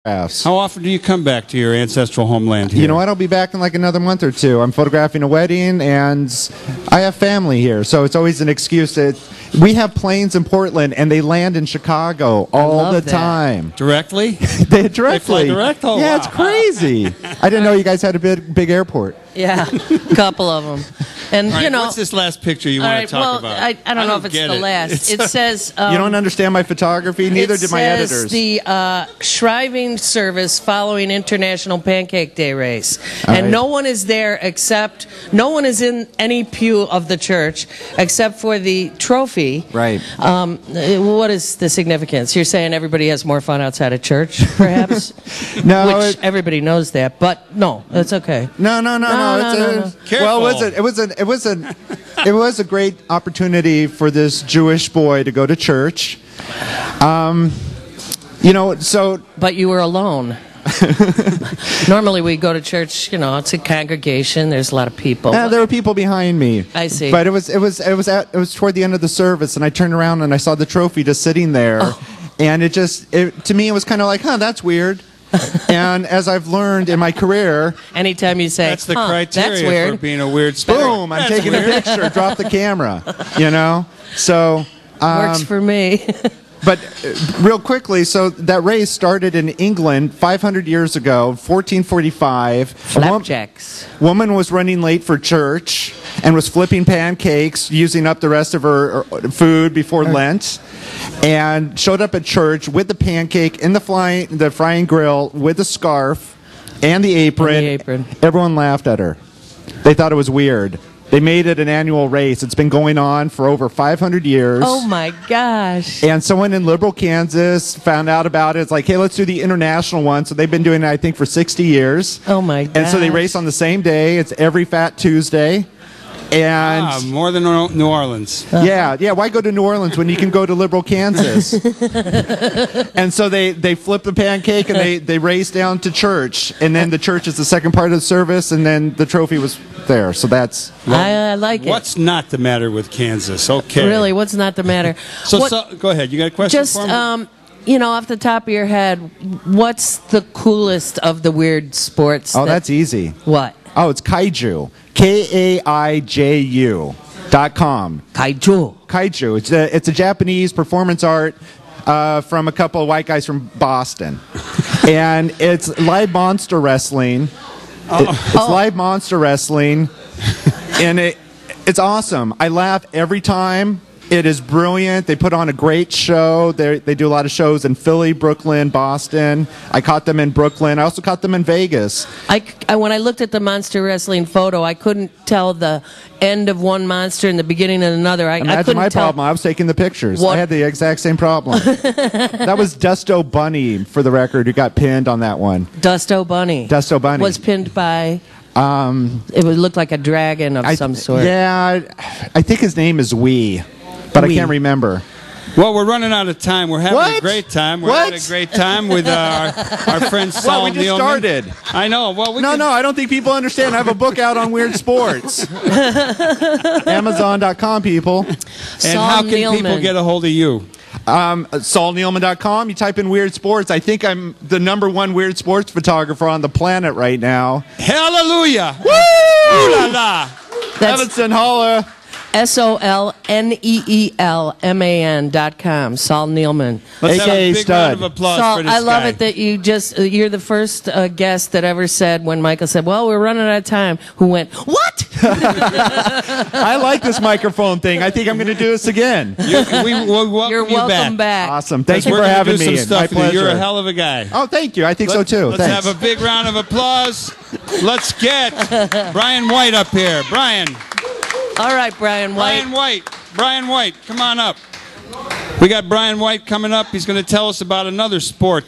How often do you come back to your ancestral homeland here? You know what? I'll be back in like another month or two. I'm photographing a wedding, and I have family here, so it's always an excuse. We have planes in Portland, and they land in Chicago all the time. Directly? They directly. They fly direct? Oh, yeah, wow. It's crazy. I didn't know you guys had a big airport. Yeah, a couple of them. And right, you know, what's this last picture you want to talk about? I don't know if it's the last. It says you don't understand my photography. Neither did my editors. The Shriving Service following International Pancake Day race, and no one is there except no one is in any pew of the church except for the trophy. Right. What is the significance? You're saying everybody has more fun outside of church, perhaps? No, which everybody knows that, but no, that's okay. No. Well, it was a great opportunity for this Jewish boy to go to church. You know, so. But you were alone. Normally we go to church, you know, it's a congregation, there's a lot of people. Yeah, there were people behind me. I see. But it was toward the end of the service, and I turned around and I saw the trophy just sitting there, and to me it was kind of like, huh, that's weird. And as I've learned in my career, anytime you say that's the criteria that's weird. for being a weird sport. Boom, I'm taking a picture, drop the camera, you know? So works for me. But real quickly, so that race started in England 500 years ago, 1445. Flapjacks. Woman was running late for church and was flipping pancakes, using up the rest of her food before Lent, and showed up at church with the pancake in the frying grill with the scarf and the apron. Everyone laughed at her. They thought it was weird. They made it an annual race. It's been going on for over 500 years. Oh, my gosh. And someone in Liberal, Kansas found out about it. It's like, hey, let's do the international one. So they've been doing it, I think, for 60 years. Oh, my gosh. And so they race on the same day. It's every Fat Tuesday. And more than New Orleans. Yeah. Why go to New Orleans when you can go to Liberal, Kansas? And so they flip the pancake and they race down to church, and then the church is the second part of the service, and then the trophy was there. So that's. I like it. What's not the matter with Kansas? Okay. Really, what's not the matter? So go ahead. You got a question for me? Just you know, off the top of your head, what's the coolest of the weird sports? Oh, that's easy. What? Oh, it's Kaiju. KAIJU.com. Kaiju. It's a Japanese performance art from a couple of white guys from Boston. And it's live monster wrestling. It's live monster wrestling. And it's awesome. I laugh every time. It is brilliant. They put on a great show. They do a lot of shows in Philly, Brooklyn, Boston. I caught them in Brooklyn. I also caught them in Vegas. When I looked at the monster wrestling photo, I couldn't tell the end of one monster and the beginning of another. Imagine my problem. I was taking the pictures. I had the exact same problem. That was Dusto Bunny, for the record, who got pinned on that one. Dusto Bunny. Dusto Bunny. Was pinned by... it would look like a dragon of some sort. Yeah, I think his name is Wee. But I can't remember. Well, we're running out of time. We're having a great time. We're having a great time with our friend Saul Nealman. We just started. I know. Well, No, I don't think people understand. I have a book out on weird sports. Amazon.com, people. And how can people get a hold of you? SaulNealman.com. You type in weird sports. I think I'm the #1 weird sports photographer on the planet right now. Hallelujah! Woo! Ooh la la! Evanston, holla. SOLNEELMAN.com. Saul Nealman. Let's have a big round of applause Saul, for this I love guy. it that you're the first guest that ever said, when Michael said, well, we're running out of time, who went, what? I like this microphone thing. I think I'm going to do this again. You're welcome back. Awesome. Thank you for having me. My pleasure. You're a hell of a guy. Oh, thank you. I think so too. Let's have a big round of applause. Let's get Brian White up here. Brian. All right, Brian White. Brian White, come on up. We got Brian White coming up. He's going to tell us about another sport.